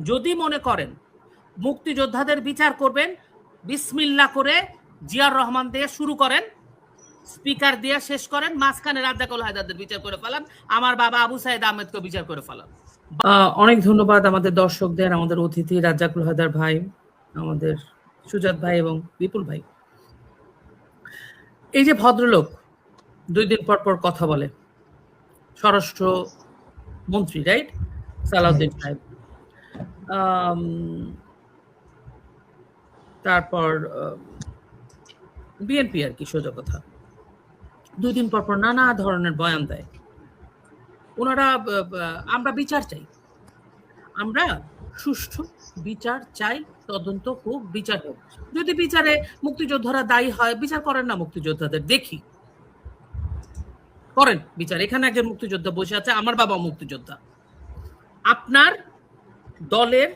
যদি মনে করেন মুক্তিযোদ্ধাদের বিচার করবেন, বিসমিল্লাহ করে জিয়াউর রহমান দিয়ে শুরু করেন, স্পিকার দিয়ে শেষ করেন, মাঝখানে রাজ্জাকুল হায়দারদের বিচার করে ফেলান, আমার বাবা আবু সাইদ আহমেদকে বিচার করে ফেলান। অনেক ধন্যবাদ আমাদের দর্শকদের, আমাদের অতিথি রাজ্জাকুল হায়দার ভাই, আমাদের সুজাত ভাই এবং বিপুল ভাই। এই যে ভদ্রলোক 2 দিন পর পর কথা বলে, স্বরাষ্ট্র মন্ত্রী, রাইট, সালাউদ্দিন সাহেব, তারপর বিএনপি আর কি, সোজা কথা, 2 দিন পর পর নানা ধরনের বয়ান দেয়। ওনারা আমরা বিচার চাই, আমরা সুষ্ঠু বিচার চাই, তদন্ত হোক, বিচার হোক। যদি বিচারে মুক্তিযোদ্ধারা দায়ী হয়, বিচার করেন না মুক্তিযোদ্ধাদের, দেখি করেন বিচার। এখানে একজন মুক্তিযোদ্ধা বসে আছে, আমার বাবা মুক্তিযোদ্ধা। আপনার দলের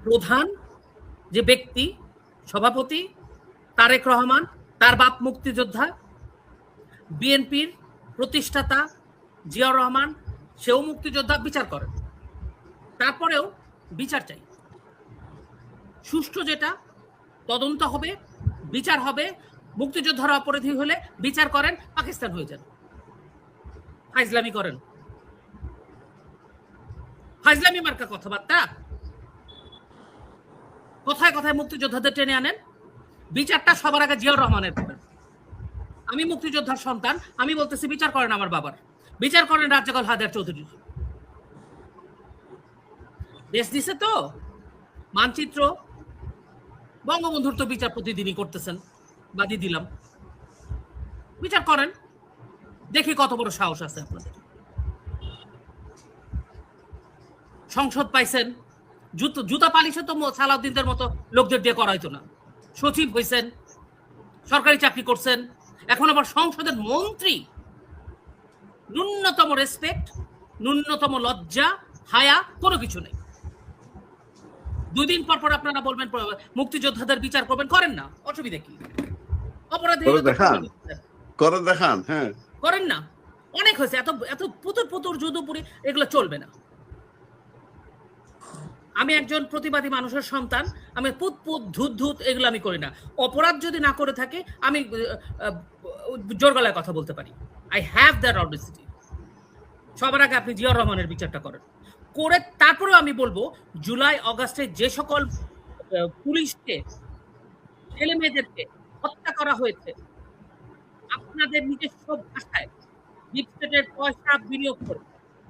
প্রধান যে ব্যক্তি, সভাপতি তারেক রহমান, তার বাপ মুক্তিযোদ্ধা, বিএনপির প্রতিষ্ঠাতা জিয়াউর রহমান, সেও মুক্তিযোদ্ধা, বিচার করেন। তারপরেও বিচার চাই, সুষ্ঠু যেটা, তদন্ত হবে, বিচার হবে। মুক্তিযোদ্ধারা অপরাধী হলে বিচার করেন, পাকিস্তান হয়ে যান। ফাইজলামি করেন, ফাইজলামি মার্কা কথাবার্তা, কথায় কথায় মুক্তিযোদ্ধাদের টেনে আনেন। বিচারটা সবার আগে জিয়াউর রহমানের করেন। আমি মুক্তিযোদ্ধার সন্তান, আমি বলতেছি বিচার করেন আমার বাবার, বিচার করেন রাজ্জাকুল হায়দার চৌধুরী। দেশ দিছে তো মানচিত্র, বঙ্গবন্ধুর তো বিচার প্রতিদিনই করতেছেন, বাদি দিলাম, বিচার করেন, দেখি কত বড় সাহস আছে আপনাদের। সংসদ পাইছেন, জুতা পালিশে তো সালাউদ্দিনদের মতো লোকদের দিয়ে করা হইতো না। সচিব হয়েছেন, সরকারি চাকরি করছেন, এখন আবার সংসদের মন্ত্রী। ন্যূনতম রেসপেক্ট, ন্যূনতম লজ্জা, হায়া কোনো কিছু নেই। 2 দিন পর পর আপনারা বলবেন মুক্তিযোদ্ধাদের বিচার করবেন, করেন না, অসুবিধা কি? অপরাধী করে দেখান, হ্যাঁ করেন না, অনেক হয়েছে। এত এত পুতুর পুতুর যদুপুরি এগুলো চলবে না। আমি একজন প্রতিবাদী মানুষের সন্তান, আমি পুত পুত ধুত ধুত এগুলো আমি করি না। অপরাধ যদি না করে থাকে আমি জোর গলায় কথা বলতে পারি। I have that audacity. সবার আগে আপনি জিয়াউর রহমানের বিচারটা করেন, করে তারপরেও আমি বলবো জুলাই আগস্টে যে সকল পুলিশকে, ছেলে মেয়েদেরকে হত্যা করা হয়েছে আপনাদের নিজস্ব ভাষায়, ডিপ স্টেটের পয়সা বিনিয়োগ করে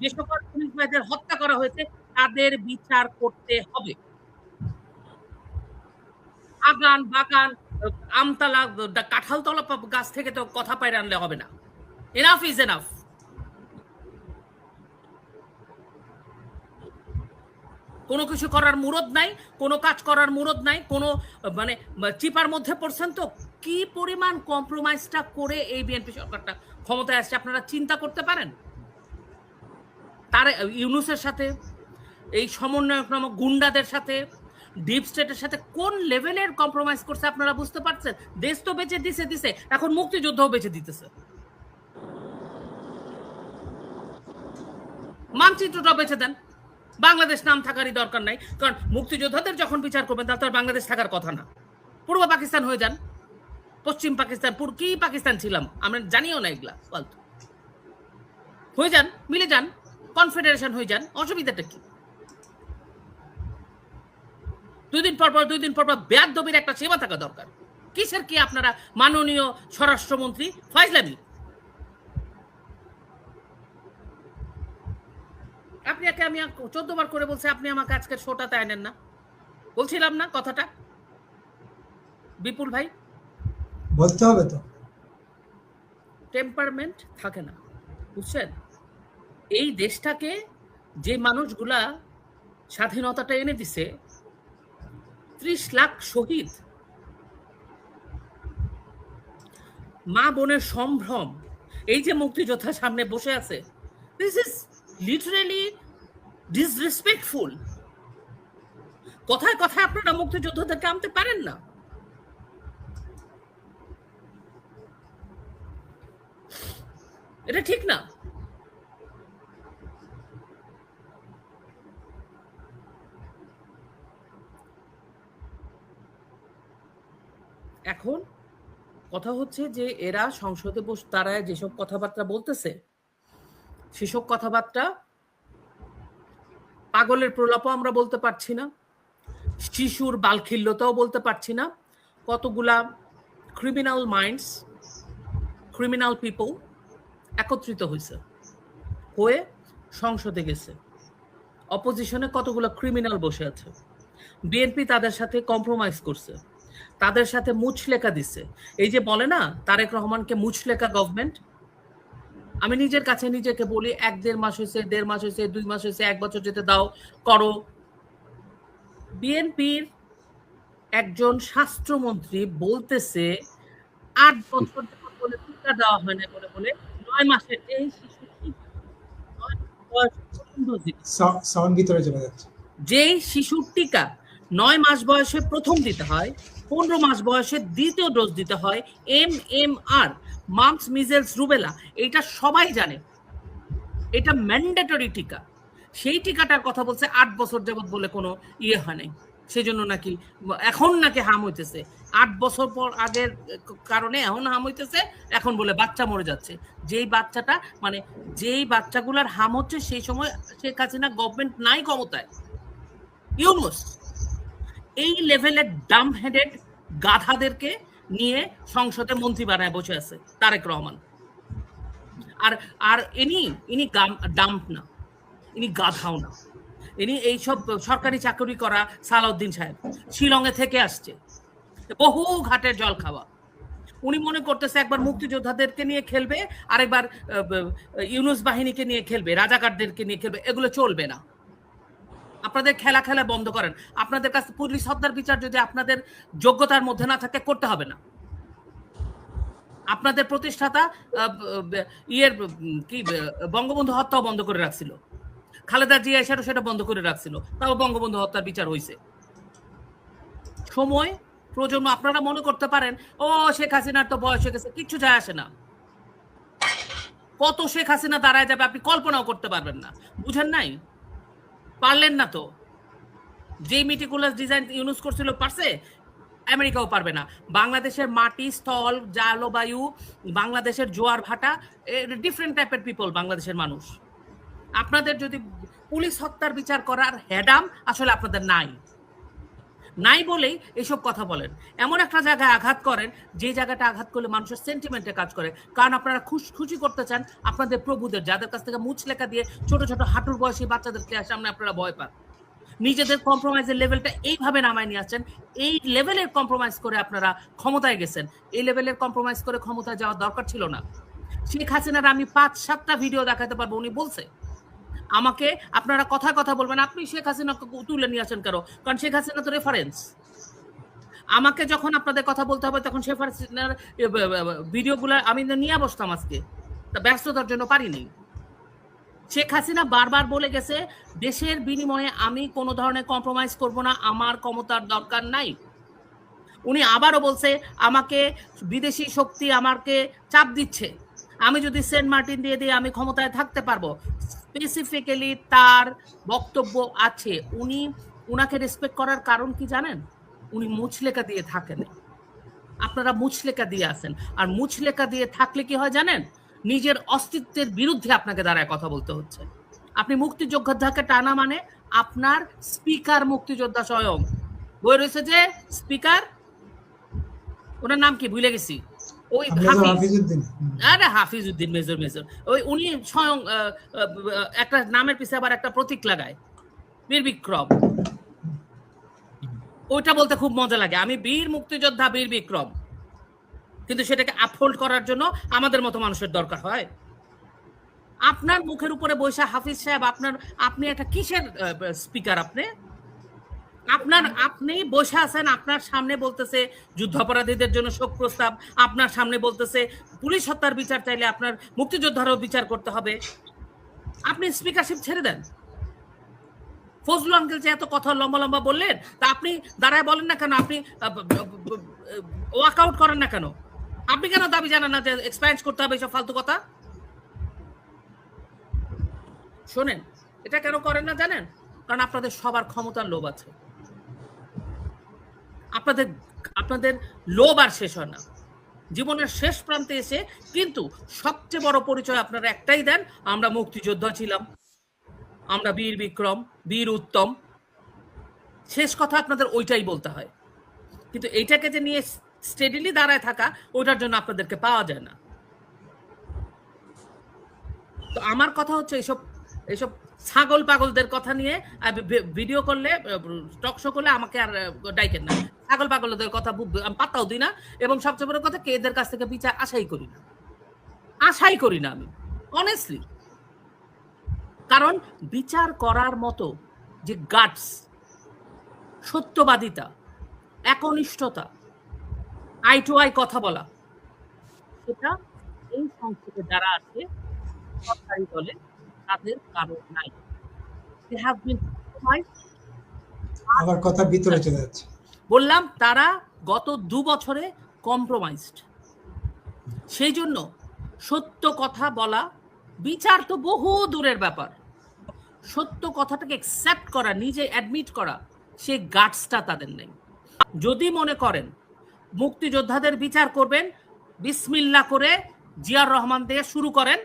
যে সকল পুলিশ ভাইদের হত্যা করা হয়েছে তাদের বিচার করতে হবে। আগান বাগান, আমতলা, কাঁঠালতলা গাছ থেকে তো কথা পাইরে আনলে হবে না। Enough is enough. কোনো কিছু করার মুরদ নাই, কোনো কাজ করার মুরদ নাই, কোনো মানে চিপার মধ্যে পড়ছেন তো কি পরিমাণ কম্প্রোমাইজটা করে এই বিএনপি সরকারটা ক্ষমতায় আসছে আপনারা চিন্তা করতে পারেন? তার ইউনুসের সাথে, এই সমন্বয়ক নামক গুন্ডাদের সাথে, ডিপ স্টেটের সাথে কোন লেভেলের কম্প্রোমাইজ করছে আপনারা বুঝতে পারছেন? দেশ তো বেঁচে দিছে, এখন মুক্তিযুদ্ধও বেঁচে দিতেছে। মানচিত্রটা বেঁচে দেন, বাংলাদেশ নাম থাকারই দরকার নাই, কারণ মুক্তিযোদ্ধাদের যখন বিচার করবেন তাহলে তো আর বাংলাদেশ থাকার কথা না। পূর্ব পাকিস্তান হয়ে যান, পশ্চিম পাকিস্তান, কি পাকিস্তান ছিলাম আমরা জানিও না, এগুলা ফালতু হয়ে যান, মিলে যান, কনফেডারেশন হয়ে যান, অসুবিধাটা কি? 2 দিন পর পর বেয়াদবির একটা সীমা থাকা দরকার। কিসের কি আপনারা মাননীয় স্বরাষ্ট্রমন্ত্রী? ফাইজলামি। আপনি আমি 14 বার করে বলছি, আপনি আমাকে আজকে শোটাতে আনেন না, বলছিলাম না কথাটা? বিপুল ভাই, বলতে হবে তো, টেম্পারমেন্ট থাকে না, বুঝছেন? এই দেশটাকে যে মানুষগুলা স্বাধীনতাটা এনে দিছে, 30 লাখ শহীদ, মা বোনের সম্ভ্রম, এই যে মুক্তিযোদ্ধা সামনে বসে আছে, দিস ইজ লিটারেলি ডিসরেসপেক্টফুল। কথায় কথায় আপনারা মুক্তিযোদ্ধাদেরকে আনতে পারেন না। এটা ঠিক না। এখন কথা হচ্ছে যে এরা সংসদে তারা যেসব কথাবার্তা বলতেছে সেসব কথাবার্তা পাগলের প্রলাপও আমরা বলতে পারছি না, শিশুর বালখিল্যতাও বলতে পারছি না। কতগুলা ক্রিমিনাল মাইন্ডস, ক্রিমিনাল পিপল একত্রিত হয়ে সংসদে গেছে। অপোজিশনে কতগুলো ক্রিমিনাল বসে আছে। বিএনপি তাদের সাথে কম্প্রোমাইজ করছে, তাদের সাথে মুচলেকা দিছে। এই যে বলে না তারেক রহমানকে মুচলেকা গভর্নমেন্ট, আমি নিজের কাছে নিজেকে বলি 1-1.5 মাস হয়েছে, 1.5 মাস হয়েছে, 2 মাস হয়েছে, 1 বছর যেতে দাও, করো। বিএনপির একজন স্বাস্থ্যমন্ত্রী বলতেছে 8 বছর বলে টিকা দেওয়া হয় না বলে 9 মাসের এই শিশুটি সাউন্ড ভিতরে চলে যাচ্ছে। যেই শিশুর টিকা 9 মাস বয়সে প্রথম দিতে হয়, 15 মাস বয়সে দ্বিতীয় ডোজ দিতে হয়, MMR, মাম্পস মিজেলস রুবেলা, এটা সবাই জানে, এটা ম্যান্ডেটরি টিকা। সেই টিকাটার কথা বলছে 8 বছর যাবত বলে কোনো ইয়ে হয় নাই, সেজন্য নাকি এখন নাকি হাম হইতেছে। 8 বছর পর আগের কারণে এখন হাম হইতেছে, এখন বলে বাচ্চা মরে যাচ্ছে। যেই বাচ্চাটা মানে যেই বাচ্চাগুলার হাম হচ্ছে সেই সময় শেখ হাসিনা গভর্নমেন্ট নাই ক্ষমতায়। ইউনুস এই লেভেলের ডাম হেডেড গাধাদেরকে নিয়ে সংসদে মন্ত্রী বানায় বসে আছে তারেক রহমান। আর ইনি ডাম্প না, ইনি গাধাও না, ইনি এইসব সরকারি চাকরি করা সালাউদ্দিন সাহেব, শিলংয়ে থেকে আসছে, বহু ঘাটের জল খাওয়া। উনি মনে করতেছে একবার মুক্তিযোদ্ধাদেরকে নিয়ে খেলবে, আরেকবার ইউনুস বাহিনীকে নিয়ে খেলবে, রাজাকারদেরকে নিয়ে খেলবে। এগুলো চলবে না। আপনাদের খেলা বন্ধ করেন। আপনাদের কাছে পুলিশ হত্যার বিচার যদি আপনাদের যোগ্যতার মধ্যে না থাকে করতে হবে না। আপনাদের প্রতিষ্ঠাতা বঙ্গবন্ধু হত্যাও বন্ধ করে রাখছিল, খালেদা জিয়া সেটা বন্ধ করে রাখছিল, তাও বঙ্গবন্ধু হত্যার বিচার হয়েছে। সময় প্রজন্ম, আপনারা মনে করতে পারেন ও শেখ হাসিনার তো বয়স হয়ে গেছে, কিচ্ছু যায় আসে না। কত শেখ হাসিনা দাঁড়ায় যাবে আপনি কল্পনাও করতে পারবেন না। বুঝেন নাই, পারলেন না তো। যে মেটিকুলাস ডিজাইন ইউনুস করছিল পারছে, আমেরিকাও পারবে না। বাংলাদেশের মাটি, স্থল, জলবায়ু, বাংলাদেশের জোয়ার ভাটা, ডিফারেন্ট টাইপের পিপল বাংলাদেশের মানুষ। আপনাদের যদি পুলিশ হত্যার বিচার করার হেডাম আসলে আপনাদের নাই বলেই এসব কথা বলেন। এমন একটা জায়গায় আঘাত করেন যে জায়গাটা আঘাত করলে মানুষের সেন্টিমেন্টে কাজ করে। কারণ আপনারা খুশি করতে চান আপনাদের প্রভুদের, যাদের কাছ থেকে মুচলেখা দিয়ে ছোট ছোট হাঁটুর বয়সী বাচ্চাদেরকে সামনে আপনারা ভয় পান। নিজেদের কম্প্রোমাইজের লেভেলটা এইভাবে নামায় নিয়ে আসছেন। এই লেভেলের কম্প্রোমাইজ করে আপনারা ক্ষমতায় গেছেন। এই লেভেলের কম্প্রোমাইজ করে ক্ষমতায় যাওয়ার দরকার ছিল না। শেখ হাসিনার আমি 5-7টা ভিডিও দেখাতে পারবো, উনি বলছে আমাকে আপনারা কথা বলবেন, আপনি শেখ হাসিনাকে তুলে নিয়ে আসেন কেন? কারণ শেখ হাসিনা তো রেফারেন্স। আমাকে যখন আপনাদের কথা বলতে হবে তখন শেখ হাসিনার ভিডিওগুলো আমি নিয়ে বসতাম, আজকে ব্যস্ততার জন্য পারিনি। শেখ হাসিনা বারবার বলে গেছে দেশের বিনিময়ে আমি কোনো ধরনের কম্প্রোমাইজ করব না, আমার ক্ষমতার দরকার নাই। উনি আবারও বলছে আমাকে বিদেশি শক্তি আমাকে চাপ দিচ্ছে, আমি যদি সেন্ট মার্টিন দিয়ে দিয়ে আমি ক্ষমতায় থাকতে পারবো। স্পেসিফিক্যালি তার বক্তব্য আছে। উনাকে রেসপেক্ট করার কারণ কি জানেন? উনি মুচলেখা দিয়ে থাকেন, আপনারা মুচলেখা দিয়ে আসেন। আর মুচলেখা দিয়ে থাকলে কি হয় জানেন? নিজের অস্তিত্বের বিরুদ্ধে আপনাকে দাঁড়ায় কথা বলতে হচ্ছে। আপনি মুক্তিযোদ্ধাকে টানা মানে আপনার স্পিকার মুক্তিযোদ্ধা স্বয়ং বই রয়েছে যে স্পিকার, ওনার নাম কি ভুলে গেছি, ওই হাফিজউদ্দিন মেজর ওই উনি স্বয়ং একটা নামের পিছনে আবার একটা প্রতীক লাগায়, বীর বিক্রম। ওইটা বলতে খুব মজা লাগে, আমি বীর মুক্তিযোদ্ধা, বীর বিক্রম। কিন্তু সেটাকে আপহোল্ড করার জন্য আমাদের মতো মানুষের দরকার হয়। আপনার মুখের উপরে বৈশা হাফিজ সাহেব, আপনি একটা কিসের স্পিকার? আপনি বসে আছেন, আপনার সামনে বলতেছে যুদ্ধাপরাধীদের জন্য শোক প্রস্তাব, আপনার সামনে বলতেছে পুলিশ হত্যার বিচার চাইলে আপনার মুক্তিযোদ্ধারও বিচার করতে হবে। আপনি স্পিকারশিপ ছেড়ে দেন। ফজলু আঙ্কেল যে এত কথা লম্বা বললেন, তা আপনি দাঁড়ায় বলেন না কেন? আপনি ওয়ার্কআউট করেন না কেন? আপনি কেন দাবি জানান না যে এক্সপ্যান্ড করতে হবে এসব ফালতু কথা? শোনেন, এটা কেন করেন না জানেন? কারণ আপনাদের সবার ক্ষমতার লোভ আছে। আপনাদের আপনাদের লোভ আর শেষ হয় না জীবনের শেষ প্রান্তে এসে। কিন্তু সবচেয়ে বড় পরিচয় আপনারা একটাই দেন, আমরা মুক্তিযোদ্ধা ছিলাম, আমরা বীর বিক্রম, বীর উত্তম। শেষ কথা আপনাদের ওইটাই বলতে হয়, কিন্তু এইটাকে যে নিয়ে স্টেডিলি দাঁড়ায় থাকা, ওইটার জন্য আপনাদেরকে পাওয়া যায় না। তো আমার কথা হচ্ছে এইসব এইসব ছাগল পাগলদের কথা নিয়ে ভিডিও করলে, টক শো করলে আমাকে আর ডাইকেন না। ছাগল পাগলদের কথা আমি পাত্তাও দিই না, এবং সবচেয়ে বড় কথা, এদের কাছ থেকে বিচার আশাই করি না, আমি অনেস্টলি। কারণ বিচার করার মতো যে গাটস, সত্যবাদিতা, একনিষ্ঠতা, আই টু আই কথা বলা, সেটা এই সংসদে যারা আছে সরকারি দলে তাদের কারণ নাই। আমার কথা ভিতরে চলে যাচ্ছে। বললাম তারা গত 2 বছরে কম্প্রোমাইজড। সেই জন্য সত্য কথা বলা, বিচার তো বহু দূরের ব্যাপার, সত্য কথাটাকে অ্যাকসেপ্ট করা, নিজে অ্যাডমিট করা, সে গাটসটা তাদের নেই। যদি মনে করেন মুক্তিযোদ্ধাদের বিচার করবেন, বিসমিল্লাহ করে জিয়ার রহমান দিয়ে শুরু করেন,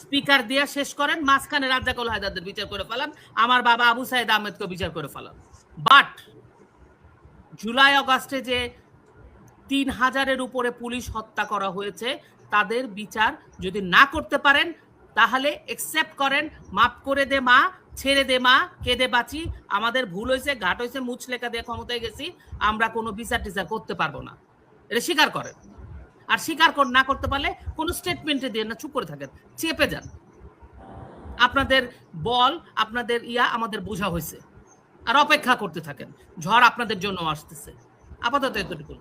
স্পিকার দিয়ে শেষ করেন, মাঝখানে রাজ্জাকুল হায়দারদের বিচার করে ফেলান, আমার বাবা আবু সাইদ আহমেদকে বিচার করে ফেলান। বাট জুলাই আগস্টে যে 3000-এর উপরে পুলিশ হত্যা করা হয়েছে, তাদের বিচার যদি না করতে পারেন, তাহলে একসেপ্ট করেন, মাফ করে দে মা, ছেড়ে দে মা, কেঁদে বাঁচি, আমাদের ভুল হয়েছে, ঘাট হয়েছে, মুচলেখা দিয়ে ক্ষমতায় গেছি, আমরা কোনো বিচার টিচার করতে পারবো না, এটা স্বীকার করেন। আর স্বীকার না করতে পারলে কোনো স্টেটমেন্টে দিয়ে না, চুপ করে থাকেন, চেপে যান। আপনাদের বল, আপনাদের আমাদের বোঝা হয়েছে, আর অপেক্ষা করতে থাকেন, ঝড় আপনাদের জন্য আসতেছে। আপাতত এতটুকু।